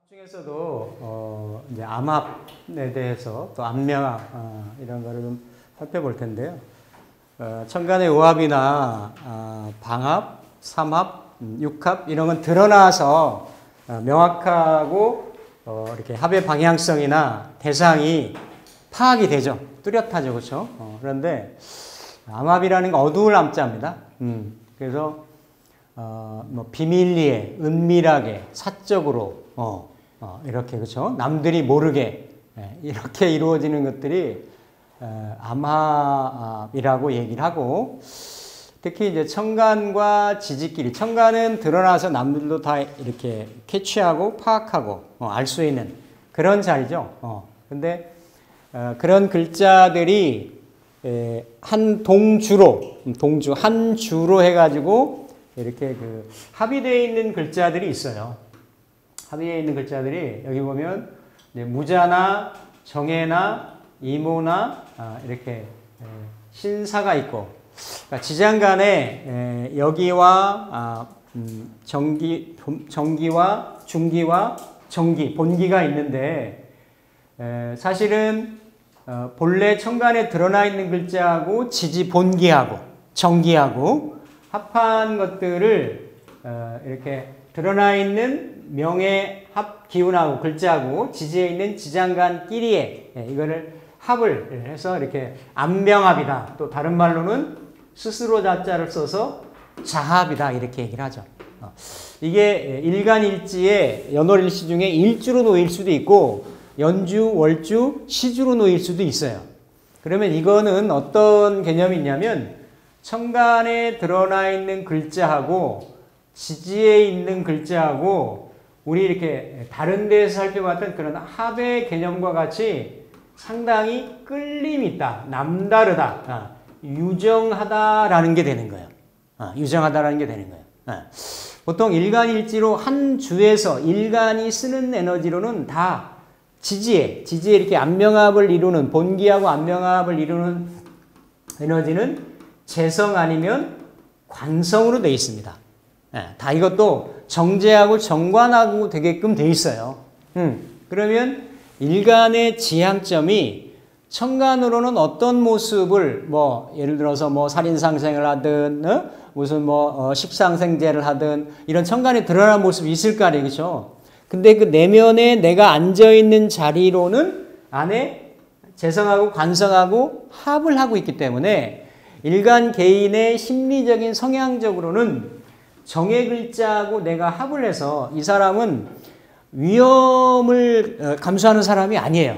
중에서도 이제 암합에 대해서 또 암명합 이런 거를 좀 살펴볼 텐데요. 천간의 오합이나 방합, 삼합, 육합 이런 건 드러나서 명확하고 이렇게 합의 방향성이나 대상이 파악이 되죠. 뚜렷하죠, 그렇죠? 그런데 암합이라는 건 어두울 암자입니다. 그래서 뭐 비밀리에, 은밀하게, 사적으로 이렇게 그렇죠. 남들이 모르게 이렇게 이루어지는 것들이 암합이라고 얘기를 하고, 특히 이제 천간과 지지끼리, 천간은 드러나서 남들도 다 이렇게 캐치하고 파악하고 알 수 있는 그런 자리죠. 근데 그런 글자들이 한 동주 한 주로 해가지고 이렇게 그 합의되어 있는 글자들이 있어요. 합의되어 있는 글자들이 여기 보면 이제 무자나 정해나 이모나 이렇게 신사가 있고, 그러니까 지장간에 여기와 정기와 중기와 정기, 본기가 있는데 사실은 본래 천간에 드러나 있는 글자하고 지지 본기하고 정기하고 합한 것들을 이렇게 드러나 있는 명의 합 기운하고 글자하고 지지에 있는 지장간끼리에 이거를 합을 해서 이렇게 암명합이다. 또 다른 말로는 스스로 자자를 써서 자합이다. 이렇게 얘기를 하죠. 이게 일간일지에 연월일시 중에 일주로 놓일 수도 있고 연주, 월주, 시주로 놓일 수도 있어요. 그러면 이거는 어떤 개념이 있냐면 천간에 드러나 있는 글자하고 지지에 있는 글자하고 우리 이렇게 다른 데에서 살펴봤던 그런 합의 개념과 같이 상당히 끌림이 있다, 남다르다, 유정하다라는 게 되는 거예요. 유정하다라는 게 되는 거예요. 보통 일간일지로 한 주에서 일간이 쓰는 에너지로는 다 지지에 이렇게 암명합을 이루는, 본기하고 암명합을 이루는 에너지는 재성 아니면 관성으로 되어 있습니다. 다 이것도 정제하고 정관하고 되게끔 되어 있어요. 그러면 일간의 지향점이 천간으로는 어떤 모습을 뭐 예를 들어서 뭐 살인상생을 하든 무슨 뭐 식상생제를 하든 이런 천간에 드러난 모습이 있을 거 아니에요, 그렇죠? 근데 그 내면에 내가 앉아 있는 자리로는 안에 재성하고 관성하고 합을 하고 있기 때문에 일간 개인의 심리적인 성향적으로는 정의 글자하고 내가 합을 해서 이 사람은 위험을 감수하는 사람이 아니에요.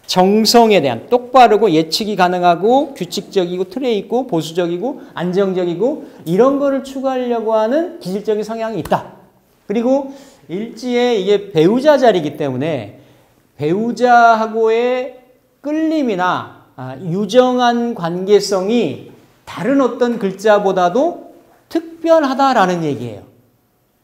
정성에 대한 똑바르고 예측이 가능하고 규칙적이고 틀에 있고 보수적이고 안정적이고 이런 거를 추구하려고 하는 기질적인 성향이 있다. 그리고 일지에 이게 배우자 자리이기 때문에 배우자하고의 끌림이나 유정한 관계성이 다른 어떤 글자보다도 특별하다라는 얘기예요.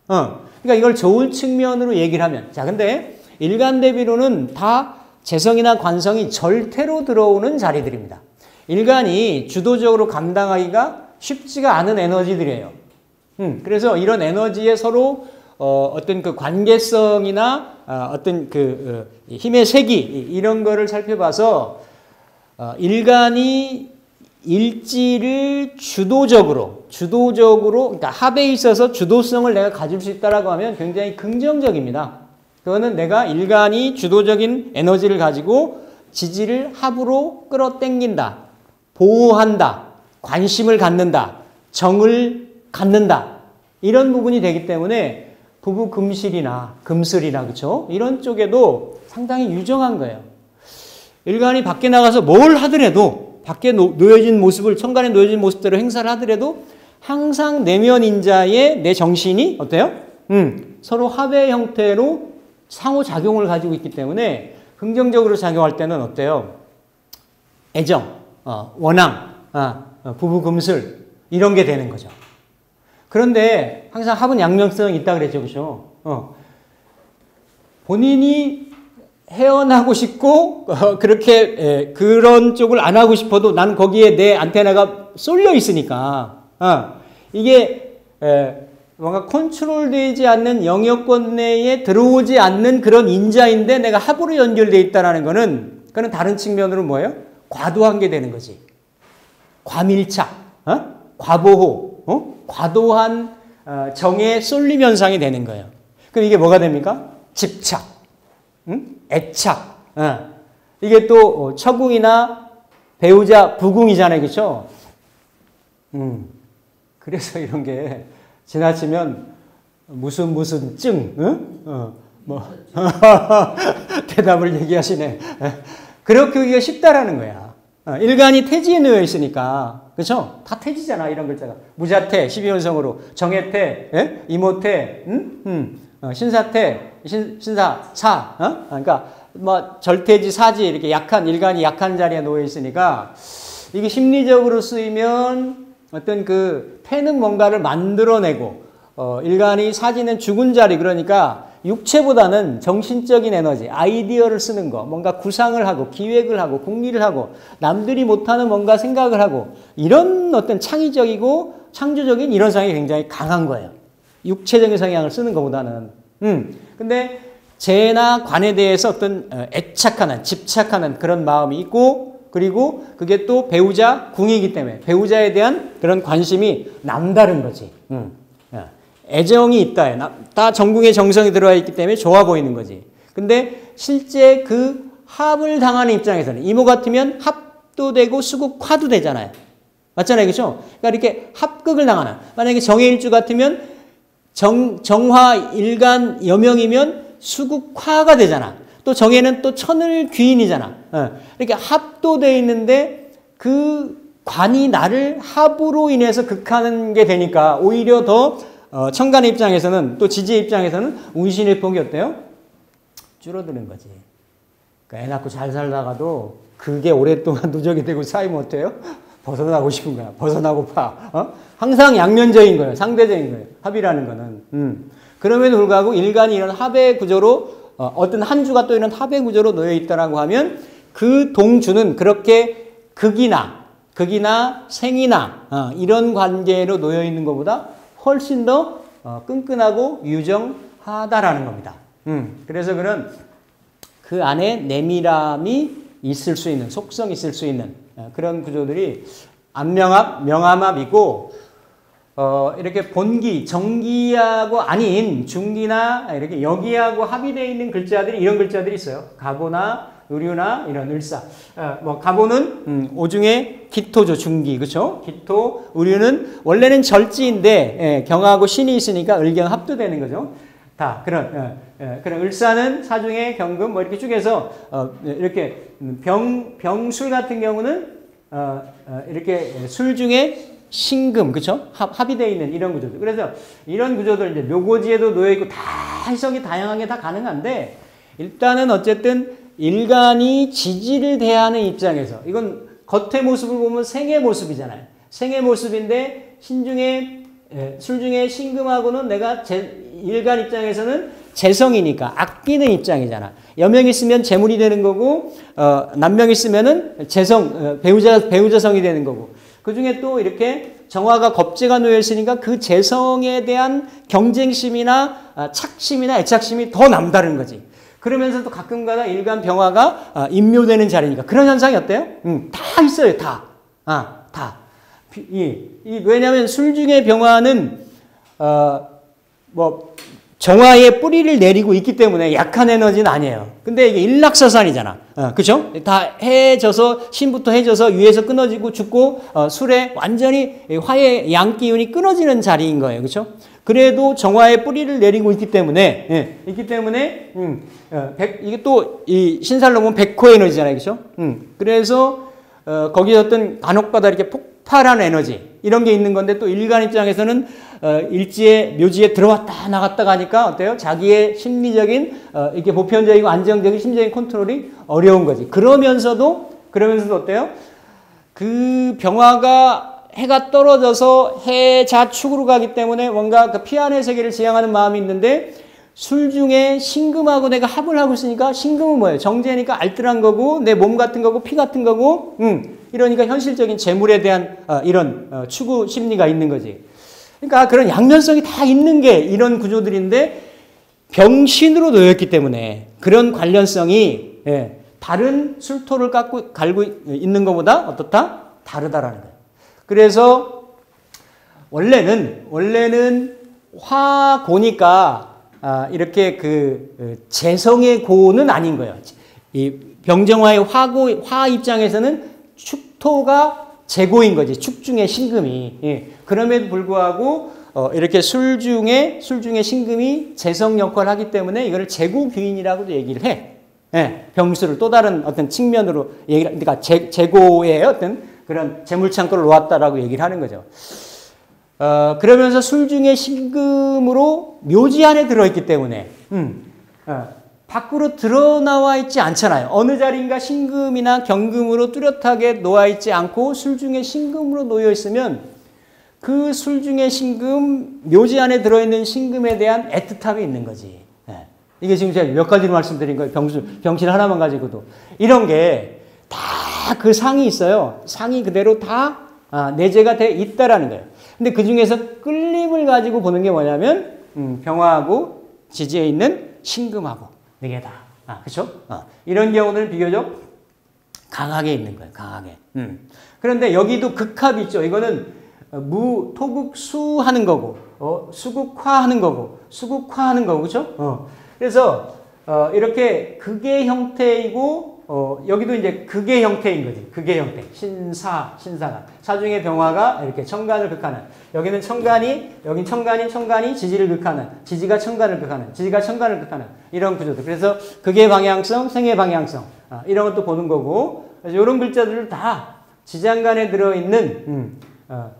그러니까 이걸 좋은 측면으로 얘기를 하면, 자, 근데 일간 대비로는 다 재성이나 관성이 절대로 들어오는 자리들입니다. 일간이 주도적으로 감당하기가 쉽지가 않은 에너지들이에요. 그래서 이런 에너지에 서로 어떤 그 관계성이나 어떤 그 힘의 색이 이런 거를 살펴봐서 일간이 일지를 주도적으로 그러니까 합에 있어서 주도성을 내가 가질 수 있다라고 하면 굉장히 긍정적입니다. 그거는 내가 일간이 주도적인 에너지를 가지고 지지를 합으로 끌어당긴다, 보호한다, 관심을 갖는다, 정을 갖는다 이런 부분이 되기 때문에 부부 금실이나 금슬이나 그렇죠? 이런 쪽에도 상당히 유정한 거예요. 일간이 밖에 나가서 뭘 하더라도 밖에 놓여진 모습을 천간에 놓여진 모습대로 행사를 하더라도 항상 내면 인자의 내 정신이 어때요? 서로 합의 형태로 상호작용을 가지고 있기 때문에 긍정적으로 작용할 때는 어때요? 애정, 원앙, 부부 금슬 이런 게 되는 거죠. 그런데 항상 합은 양면성이 있다 그랬죠, 그렇죠? 본인이 헤어나고 싶고 그렇게 그런 쪽을 안 하고 싶어도 난 거기에 내 안테나가 쏠려 있으니까 이게 뭔가 컨트롤되지 않는 영역권 내에 들어오지 않는 그런 인자인데 내가 합으로 연결되어 있다는 거는 그는 다른 측면으로 뭐예요? 과도한 게 되는 거지. 과밀착, 과보호, 과도한 정에 쏠림 현상이 되는 거예요. 그럼 이게 뭐가 됩니까? 집착, 애착. 이게 또 처궁이나 배우자 부궁이잖아요, 그렇죠? 그래서 이런 게 지나치면 무슨 증, 뭐 대답을 얘기하시네. 그렇게 하기가 쉽다라는 거야. 일간이 태지에 놓여 있으니까, 그렇죠? 다 태지잖아, 이런 글자가. 무자태, 12연성으로 정해태, 이모태, 신사태, 신사사, 그러니까 뭐 절태지, 사지 이렇게 약한 일간이 약한 자리에 놓여 있으니까 이게 심리적으로 쓰이면 어떤 그 태는 뭔가를 만들어내고 일간이 사지는 죽은 자리, 그러니까 육체보다는 정신적인 에너지, 아이디어를 쓰는 거, 뭔가 구상을 하고 기획을 하고 궁리를 하고 남들이 못하는 뭔가 생각을 하고 이런 어떤 창의적이고 창조적인 이런 성향이 굉장히 강한 거예요. 육체적인 성향을 쓰는 것보다는. 근데 재나 관에 대해서 어떤 애착하는, 집착하는 그런 마음이 있고, 그리고 그게 또 배우자 궁이기 때문에 배우자에 대한 그런 관심이 남다른 거지. 애정이 있다. 다 정궁의 정성이 들어와 있기 때문에 좋아 보이는 거지. 근데 실제 그 합을 당하는 입장에서는 이모 같으면 합도 되고 수국화도 되잖아요. 맞잖아요. 그렇죠? 그러니까 이렇게 합극을 당하는. 만약에 정해일주 같으면 정화 일간 여명이면 수국화가 되잖아. 또 정해는 또 천을 귀인이잖아. 이렇게 합도 돼 있는데 그 관이 나를 합으로 인해서 극하는 게 되니까 오히려 더 천간의 입장에서는 또 지지의 입장에서는 운신의 폭이 어때요? 줄어드는 거지. 그러니까 애 낳고 잘 살다가도 그게 오랫동안 누적이 되고 쌓이면 어때요? 벗어나고 싶은 거야. 벗어나고파. 항상 양면적인 거예요. 상대적인 거예요. 합이라는 거는. 그럼에도 불구하고 일간이 이런 합의 구조로 어떤 한 주가 또 이런 합의 구조로 놓여 있다라고 하면 그 동주는 그렇게 극이나 생이나 이런 관계로 놓여 있는 것보다 훨씬 더 끈끈하고 유정하다라는 겁니다. 그래서 그는 그 안에 내밀함이 있을 수 있는, 속성이 있을 수 있는 그런 구조들이 안명합, 명암합이고 이렇게 본기, 정기하고 아닌 중기나 이렇게 여기하고 합의되어 있는 글자들이 이런 글자들이 있어요. 가보나 의류나 이런 을사. 뭐 가보는 오중에 기토죠, 중기, 그렇죠? 기토, 의류는 원래는 절지인데 경하고 신이 있으니까 을경 합도되는 거죠. 다 그런 을사는 사중에 경금 뭐 이렇게 쭉 해서 이렇게 병술 같은 경우는 이렇게 술 중에 신금, 그쵸? 합의되어 있는 이런 구조들. 그래서 이런 구조들 이제 묘고지에도 놓여있고 다 해석이 다양하게 다 가능한데 일단은 어쨌든 일간이 지지를 대하는 입장에서 이건 겉의 모습을 보면 생의 모습이잖아요. 생의 모습인데 술 중에 신금하고는 내가 일간 입장에서는 재성이니까 아끼는 입장이잖아. 여명이 있으면 재물이 되는 거고 남명이 있으면은 재성, 배우자성이 되는 거고. 그 중에 또 이렇게 정화가 겁재가 놓여 있으니까 그 재성에 대한 경쟁심이나 착심이나 애착심이 더 남다른 거지. 그러면서도 가끔가다 일간 병화가 인묘되는 자리니까 그런 현상이 어때요? 다 있어요, 다. 다. 왜냐하면 술 중에 병화는 정화의 뿌리를 내리고 있기 때문에 약한 에너지는 아니에요. 근데 이게 일락서산이잖아. 그죠? 다 해져서, 신부터 해져서 위에서 끊어지고 죽고, 술에 완전히 화의 양 기운이 끊어지는 자리인 거예요. 그죠? 그래도 정화의 뿌리를 내리고 있기 때문에, 이게 또, 이 신살로 보면 백호 에너지잖아요. 그죠? 그래서, 거기에 어떤 간혹가다 이렇게 폭발한 에너지, 이런 게 있는 건데 또 일간 입장에서는 일지에 묘지에 들어왔다 나갔다 가니까 어때요? 자기의 심리적인 이렇게 보편적이고 안정적인 심리적인 컨트롤이 어려운 거지. 그러면서도 어때요? 그 병화가 해가 떨어져서 해자축으로 가기 때문에 뭔가 그 피안의 세계를 지향하는 마음이 있는데 술 중에 신금하고 내가 합을 하고 있으니까 신금은 뭐예요? 정제니까 알뜰한 거고 내 몸 같은 거고 피 같은 거고 이러니까 현실적인 재물에 대한 이런 추구 심리가 있는 거지. 그러니까 그런 양면성이 다 있는 게 이런 구조들인데 병신으로 놓였기 때문에 그런 관련성이 다른 술토를 갈고 있는 것보다 어떻다? 다르다라는 거예요. 그래서 원래는 화고니까 이렇게 그 재성의 고는 아닌 거예요. 이 병정화의 화 입장에서는 축토가 재고인 거지. 축 중에 신금이. 그럼에도 불구하고 이렇게 술 중에 신금이 재성 역할을 하기 때문에 이거를 재고귀인이라고도 얘기를 해. 병수를 또 다른 어떤 측면으로 그러니까 재고의 어떤 그런 재물창고를 놓았다라고 얘기를 하는 거죠. 그러면서 술 중에 신금으로 묘지 안에 들어있기 때문에 밖으로 드러나와 있지 않잖아요. 어느 자리인가 신금이나 경금으로 뚜렷하게 놓아 있지 않고 술 중에 신금으로 놓여 있으면 그 술 중에 신금, 묘지 안에 들어있는 신금에 대한 애틋함이 있는 거지. 이게 지금 제가 몇 가지로 말씀드린 거예요. 병실 하나만 가지고도. 이런 게 다 그 상이 있어요. 상이 그대로 다 내재가 되어 있다라는 거예요. 근데 그 중에서 끌림을 가지고 보는 게 뭐냐면 병화하고 지지에 있는 신금하고 네 개다. 그렇죠? 이런 경우는 비교적 강하게 있는 거예요. 강하게. 그런데 여기도 극합이 있죠. 이거는 토극수 하는 거고 수극화 하는 거고 수극화 하는 거고 그렇죠? 그래서 이렇게 극의 형태이고 여기도 이제 극의 형태인 거지. 극의 형태. 신사가. 사중의 병화가 이렇게 천간을 극하는. 여기는 여긴 천간이 지지를 극하는. 지지가 천간을 극하는. 지지가 천간을 극하는. 이런 구조들. 그래서 극의 방향성, 생의 방향성. 이런 것도 보는 거고. 그래서 이런 글자들을 다 지장간에 들어있는,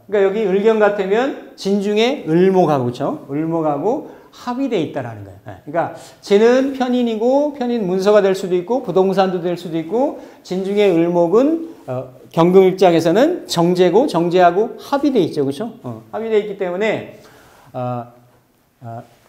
그러니까 여기 을경 같으면 진중에 을목하고, 그렇죠? 을목하고 합이 돼 있다라는 거예요. 그러니까 진은 편인이고 편인 문서가 될 수도 있고 부동산도 될 수도 있고 진중의 을목은 경금 입장에서는 정제고 정제하고 합이 돼 있죠. 그렇죠? 합이 돼 있기 때문에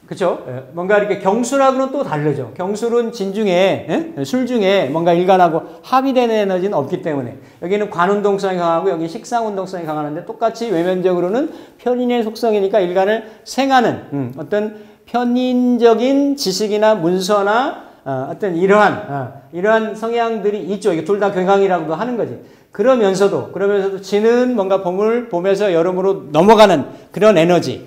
그렇죠? 뭔가 이렇게 경술하고는 또 다르죠. 경술은 진중에 술 중에 뭔가 일간하고 합이 되는 에너지는 없기 때문에 여기는 관운동성이 강하고 여기 식상운동성이 강하는데 똑같이 외면적으로는 편인의 속성이니까 일간을 생하는 어떤 편인적인 지식이나 문서나 어떤 이러한 성향들이 있죠. 이게 둘 다 경강이라고도 하는 거지. 그러면서도 진은 뭔가 봄에서 여름으로 넘어가는 그런 에너지.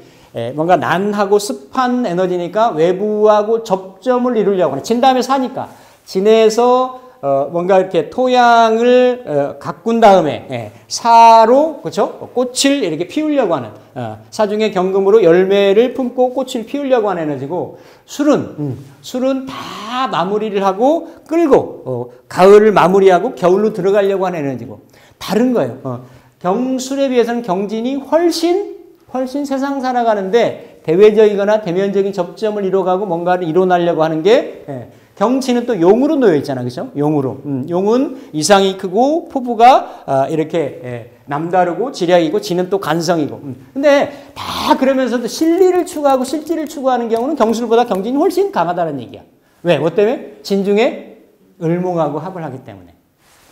뭔가 난하고 습한 에너지니까 외부하고 접점을 이루려고 하는. 진 다음에 사니까. 진에서 뭔가 이렇게 토양을 가꾼 다음에 사로 그렇죠? 꽃을 이렇게 피우려고 하는 사중의 경금으로 열매를 품고 꽃을 피우려고 하는 에너지고 술은 다 마무리를 하고 끌고 가을을 마무리하고 겨울로 들어가려고 하는 에너지고 다른 거예요. 경술에 비해서는 경진이 훨씬 세상 살아가는데 대외적이거나 대면적인 접점을 이뤄가고 뭔가를 이뤄내려고 하는 게 경치는 또 용으로 놓여 있잖아. 그죠? 용으로. 용은 이상이 크고 포부가 이렇게 남다르고 지략이고 지는 또 간성이고. 근데 다 그러면서도 실리를 추구하고 실질을 추구하는 경우는 경술보다 경진이 훨씬 강하다는 얘기야. 왜? 뭐 때문에? 진중에 을목하고 합을 하기 때문에.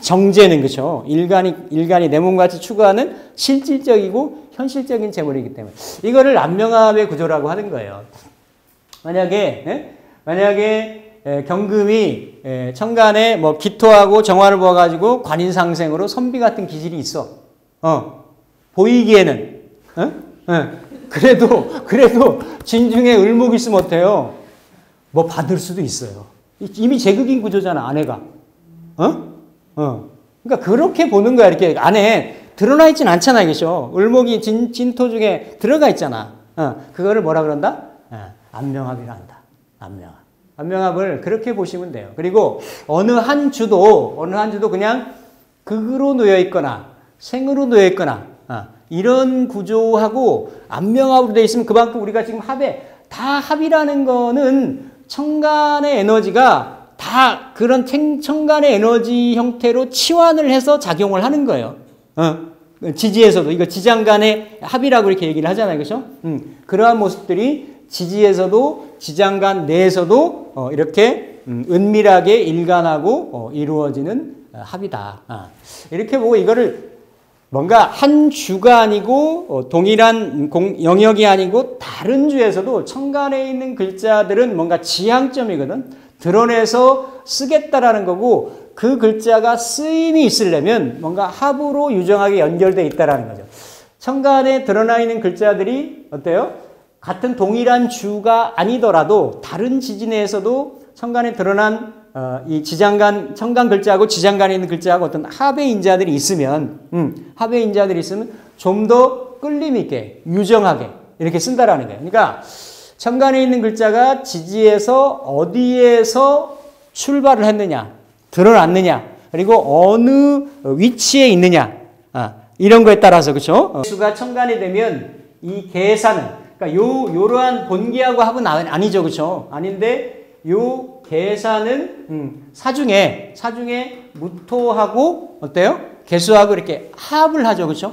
정제는 그렇죠. 일간이 내 몸같이 추구하는 실질적이고 현실적인 재물이기 때문에. 이거를 안명합의 구조라고 하는 거예요. 만약에 경금이 천간에 뭐 기토하고 정화를 모아가지고 관인상생으로 선비 같은 기질이 있어. 보이기에는. 그래도 진중에 을목이 있으면 어때요? 뭐 받을 수도 있어요. 이미 제극인 구조잖아, 아내가. 그러니까 그렇게 보는 거야. 이렇게 안에 드러나 있진 않잖아, 그죠? 을목이 진토 중에 들어가 있잖아. 그거를 뭐라 그런다? 안명합이라 한다. 안명합을 그렇게 보시면 돼요. 그리고 어느 한 주도 그냥 극으로 놓여 있거나 생으로 놓여 있거나 이런 구조하고 안명합으로 되어 있으면 그만큼 우리가 지금 다 합이라는 거는 천간의 에너지가 다 그런 천간의 에너지 형태로 치환을 해서 작용을 하는 거예요. 지지에서도 이거 지장간의 합이라고 이렇게 얘기를 하잖아요. 그렇죠? 그러한 모습들이 지지에서도 지장간 내에서도 이렇게 은밀하게 일관하고 이루어지는 합이다. 이렇게 보고 이거를 뭔가 한 주가 아니고 동일한 영역이 아니고 다른 주에서도 천간에 있는 글자들은 뭔가 지향점이거든. 드러내서 쓰겠다라는 거고 그 글자가 쓰임이 있으려면 뭔가 합으로 유정하게 연결되어 있다라는 거죠. 천간에 드러나 있는 글자들이 어때요? 같은 동일한 주가 아니더라도 다른 지지 내에서도 천간에 드러난 이 지장간, 천간 글자하고 지장간에 있는 글자하고 어떤 합의 인자들이 있으면, 합의 인자들이 있으면 좀 더 끌림 있게, 유정하게 이렇게 쓴다라는 거예요. 그러니까 천간에 있는 글자가 지지에서 어디에서 출발을 했느냐, 드러났느냐, 그리고 어느 위치에 있느냐, 이런 거에 따라서, 그렇죠? 수가 천간이 되면 이 계사는, 그러니까 요러한 본기하고 합은 아니죠, 그렇죠? 아닌데 요 계사는 사중에 무토하고 어때요? 개수하고 이렇게 합을 하죠, 그렇죠?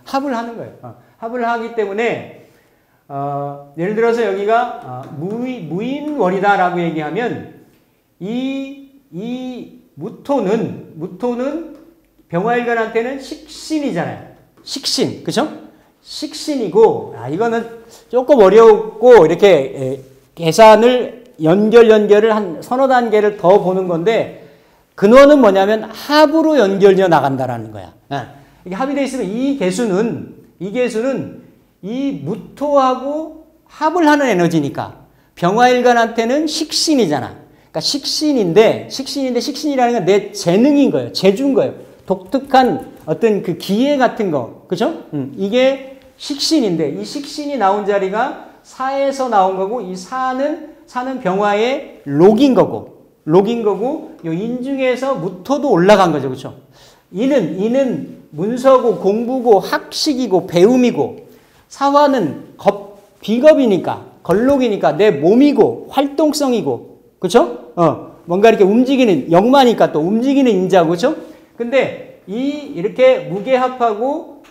합을 하는 거예요. 합을 하기 때문에 예를 들어서 여기가 무인월이다라고 얘기하면 이 무토는 병화일간한테는 식신이잖아요. 식신, 그렇죠? 식신이고 이거는 조금 어렵고 이렇게 계산을 연결을 한 서너 단계를 더 보는 건데 근원은 뭐냐면 합으로 연결되어 나간다라는 거야. 이게 합이 되어 있으면 이 개수는 이 무토하고 합을 하는 에너지니까 병화일간한테는 식신이잖아. 그러니까 식신이라는 건 내 재능인 거예요. 재주인 거예요. 독특한 어떤 그 기회 같은 거, 그죠? 이게 식신인데 이 식신이 나온 자리가 사에서 나온 거고 이 사는 병화의 록인 거고 요 인중에서 무토도 올라간 거죠, 그렇죠? 이는 문서고 공부고 학식이고 배움이고 사화는 비겁이니까 걸록이니까 내 몸이고 활동성이고, 그렇죠? 뭔가 이렇게 움직이는 역마니까 또 움직이는 인자고, 그렇죠? 근데 이렇게 무게합하고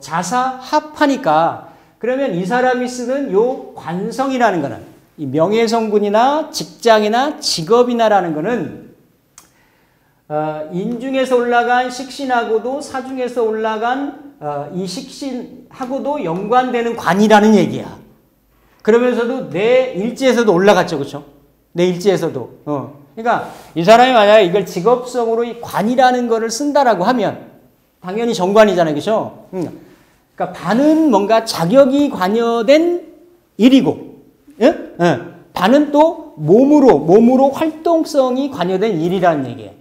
자사합하니까 그러면 이 사람이 쓰는 요 관성이라는 거는 이 명예성분이나 직장이나 직업이나라는 거는 인중에서 올라간 식신하고도 사중에서 올라간 이 식신하고도 연관되는 관이라는 얘기야. 그러면서도 내 일지에서도 올라갔죠, 그렇죠? 내 일지에서도. 그러니까 이 사람이 만약에 이걸 직업성으로 이 관이라는 거를 쓴다라고 하면 당연히 정관이잖아요, 그렇죠? 그러니까 반은 뭔가 자격이 관여된 일이고, 예? 반은 또 몸으로 활동성이 관여된 일이라는 얘기예요.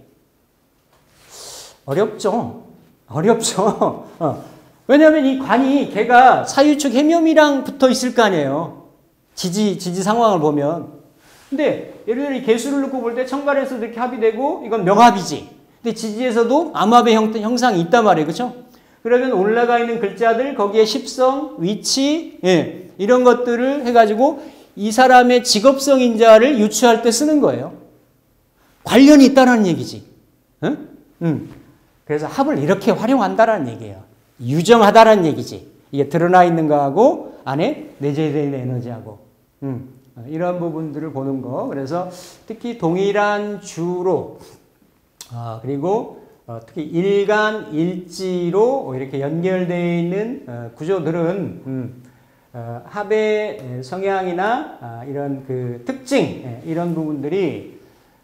어렵죠. 왜냐하면 이 관이 걔가 사유축 해묘미랑 붙어 있을 거 아니에요. 지지 상황을 보면. 근데 예를 들어 이 개수를 놓고 볼 때 천간에서도 이렇게 합이 되고 이건 명합이지. 근데 지지에서도 암합의 형상이 있단 말이에요. 그렇죠? 그러면 올라가 있는 글자들 거기에 십성, 위치, 이런 것들을 해가지고 이 사람의 직업성 인자를 유추할 때 쓰는 거예요. 관련이 있다는 얘기지. 그래서 합을 이렇게 활용한다는 얘기예요. 유정하다는 얘기지. 이게 드러나 있는 거하고 안에 내재되어 있는 에너지하고 이런 부분들을 보는 거. 그래서 특히 동일한 주로 그리고 특히 일간 일지로 이렇게 연결되어 있는 구조들은 합의 성향이나 이런 그 특징 이런 부분들이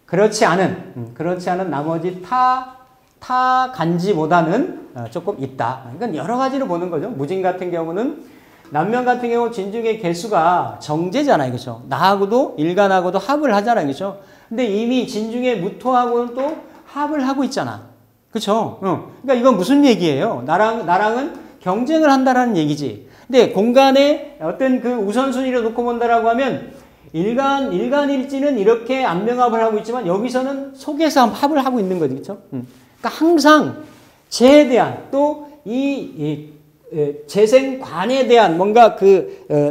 그렇지 않은 나머지 타 간지보다는 조금 있다. 그러니까 여러 가지로 보는 거죠. 무진 같은 경우는 남명 같은 경우 진중의 개수가 정제잖아요, 그렇죠? 나하고도 일간하고도 합을 하잖아요, 그렇죠? 근데 이미 진중의 무토하고는 또 합을 하고 있잖아, 그렇죠? 그러니까 이건 무슨 얘기예요? 나랑은 경쟁을 한다라는 얘기지. 근데 공간에 어떤 그 우선순위로 놓고 본다라고 하면 일간일지는 이렇게 안명합을 하고 있지만 여기서는 속에서 합을 하고 있는 거지, 그렇죠? 그러니까 항상 재에 대한 또 이 재생관에 대한 뭔가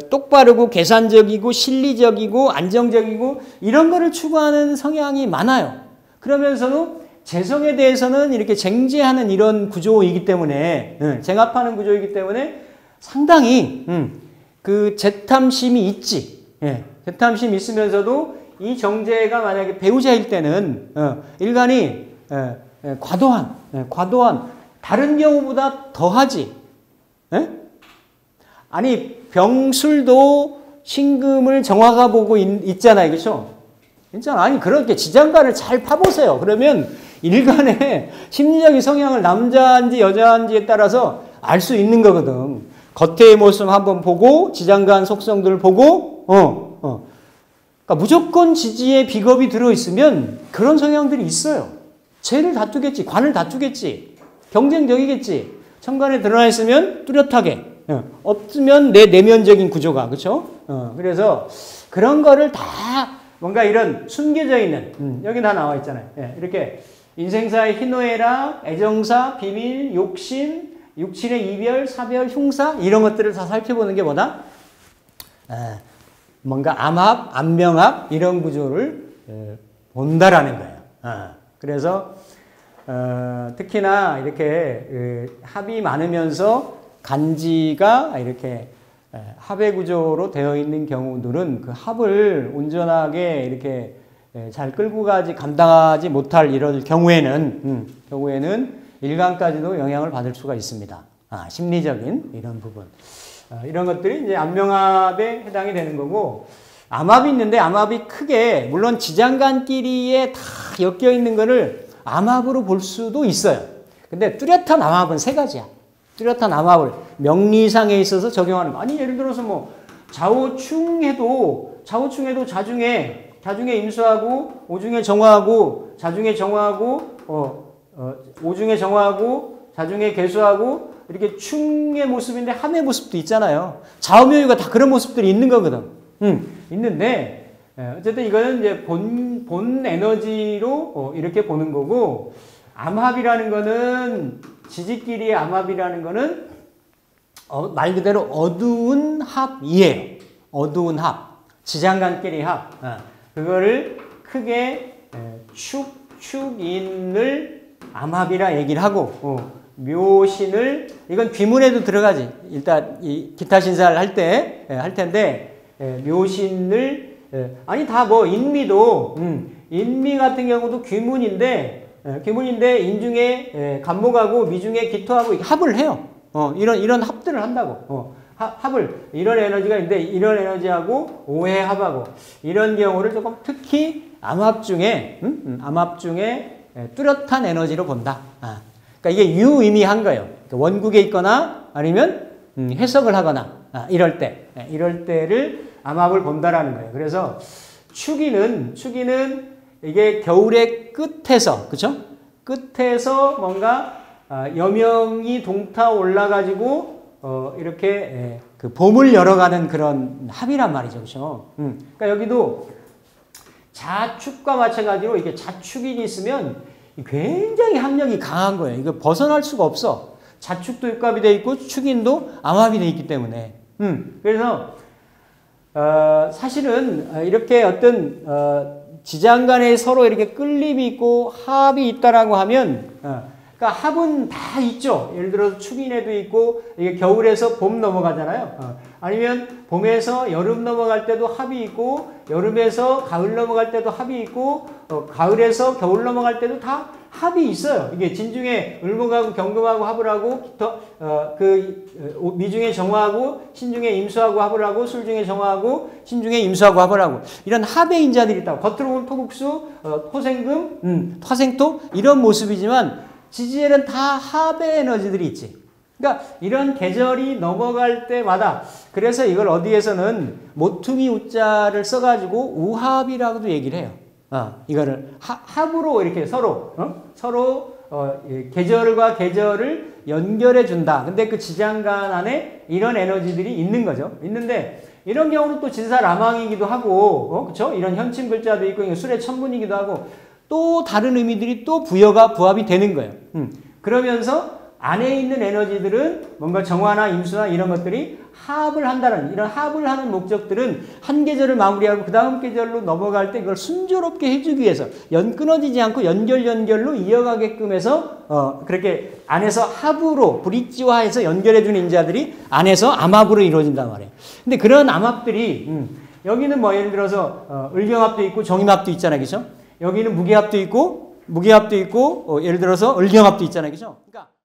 똑바르고 계산적이고 실리적이고 안정적이고 이런 거를 추구하는 성향이 많아요. 그러면서도 재성에 대해서는 이렇게 쟁제하는 이런 구조이기 때문에 쟁합하는 구조이기 때문에 상당히 그 재탐심이 있지. 예, 개탐심 있으면서도 이 정제가 만약에 배우자일 때는 일간이 과도한 다른 경우보다 더하지. 예? 아니 병술도 신금을 정화가 보고 있잖아요, 그렇죠? 괜찮아. 아니 그렇게 지장간을 잘 파보세요. 그러면 일간의 심리적인 성향을 남자인지 여자인지에 따라서 알 수 있는 거거든. 겉의 모습 한번 보고 지장간 속성들을 보고 그러니까 무조건 지지에 비겁이 들어있으면 그런 성향들이 있어요. 죄를 다투겠지. 관을 다투겠지. 경쟁적이겠지. 천간에 드러나 있으면 뚜렷하게. 없으면 내 내면적인 구조가. 그렇죠? 그래서 그런 거를 다 뭔가 이런 숨겨져 있는 여기 다 나와 있잖아요. 예, 이렇게 인생사의 희노애락, 애정사, 비밀, 욕심, 육친의 이별, 사별, 흉사 이런 것들을 다 살펴보는 게 뭐다? 뭔가 암합, 안명합 이런 구조를 본다라는 거예요. 그래서 특히나 이렇게 합이 많으면서 간지가 이렇게 합의 구조로 되어 있는 경우들은 그 합을 온전하게 이렇게 잘 끌고 가지 감당하지 못할 이런 경우에는 일간까지도 영향을 받을 수가 있습니다. 심리적인 이런 부분. 이런 것들이 이제 안명합에 해당이 되는 거고, 암합이 있는데 암합이 크게 물론 지장간끼리에 다 엮여 있는 거를 암합으로 볼 수도 있어요. 근데 뚜렷한 암합은 세 가지야. 뚜렷한 암합을 명리상에 있어서 적용하는 거. 아니 예를 들어서 뭐 좌우충해도 자중에 임수하고 오중에 정화하고 자중에 정화하고 오중에 정화하고 자중에 개수하고 이렇게 충의 모습인데 함의 모습도 있잖아요. 좌우묘유가 다 그런 모습들이 있는 거거든. 있는데 어쨌든 이거는 이제 본 에너지로 이렇게 보는 거고, 암합이라는 거는 지지끼리의 암합이라는 거는 말 그대로 어두운 합이에요. 어두운 합, 지장간끼리 합. 그거를 크게 축인을 암합이라 얘기를 하고, 묘신을 이건 귀문에도 들어가지. 일단 이 기타 신사를 할 텐데 묘신을 아니 다 뭐 인미도 인미 같은 경우도 귀문인데 인중에 간목하고 미중에 기토하고 합을 해요. 이런 합들을 한다고. 합을 이런 에너지가 있는데 이런 에너지하고 오해합하고 이런 경우를 조금 특히 암합 중에 뚜렷한 에너지로 본다. 그러니까 이게 유의미한 거예요. 원국에 있거나 아니면 해석을 하거나 이럴 때를 암합을 본다라는 거예요. 그래서 축이는 이게 겨울의 끝에서, 그쵸? 끝에서 뭔가 여명이 동타 올라가지고 이렇게 그 봄을 열어가는 그런 합이란 말이죠. 그쵸? 그러니까 여기도 자축과 마찬가지로 이게 자축이 있으면 굉장히 합력이 강한 거예요. 이거 벗어날 수가 없어. 자축도 육갑이 돼 있고 축인도 암합이 돼 있기 때문에. 그래서 사실은 이렇게 어떤 지장간에 서로 이렇게 끌림이 있고 합이 있다라고 하면, 그러니까 합은 다 있죠. 예를 들어서 축인에도 있고, 이게 겨울에서 봄 넘어가잖아요. 아니면 봄에서 여름 넘어갈 때도 합이 있고, 여름에서 가을 넘어갈 때도 합이 있고, 가을에서 겨울 넘어갈 때도 다 합이 있어요. 이게 진중에 을목하고 경금하고 합을 하고, 미중에 정화하고, 신중에 임수하고 합을 하고, 술중에 정화하고, 신중에 임수하고 합을 하고, 이런 합의 인자들이 있다고. 겉으로 보면 토국수, 토생금, 화생토, 이런 모습이지만, 지지에는 다 합의 에너지들이 있지. 그러니까 이런 계절이 넘어갈 때마다, 그래서 이걸 어디에서는 모퉁이 우자를 써가지고 우합이라고도 얘기를 해요. 이거를 합으로 이렇게 서로 계절과 계절을 연결해 준다. 근데 그 지장간 안에 이런 에너지들이 있는 거죠. 있는데 이런 경우는 또 진사라망이기도 하고, 그렇죠? 이런 현침 글자도 있고 술의 천문이기도 하고 또 다른 의미들이 또 부합이 되는 거예요. 그러면서 안에 있는 에너지들은 뭔가 정화나 임수나 이런 것들이 합을 한다는, 이런 합을 하는 목적들은 한 계절을 마무리하고 그 다음 계절로 넘어갈 때 그걸 순조롭게 해주기 위해서 끊어지지 않고 연결로 이어가게끔 해서 그렇게 안에서 합으로 브릿지화해서 연결해주는 인자들이 안에서 암합으로 이루어진단 말이에요. 근데 그런 암합들이 여기는 뭐 예를 들어서 을경합도 있고 정임합도 있잖아요. 그죠? 여기는 무기합도 있고 예를 들어서 을경합도 있잖아요. 그죠? 그러니까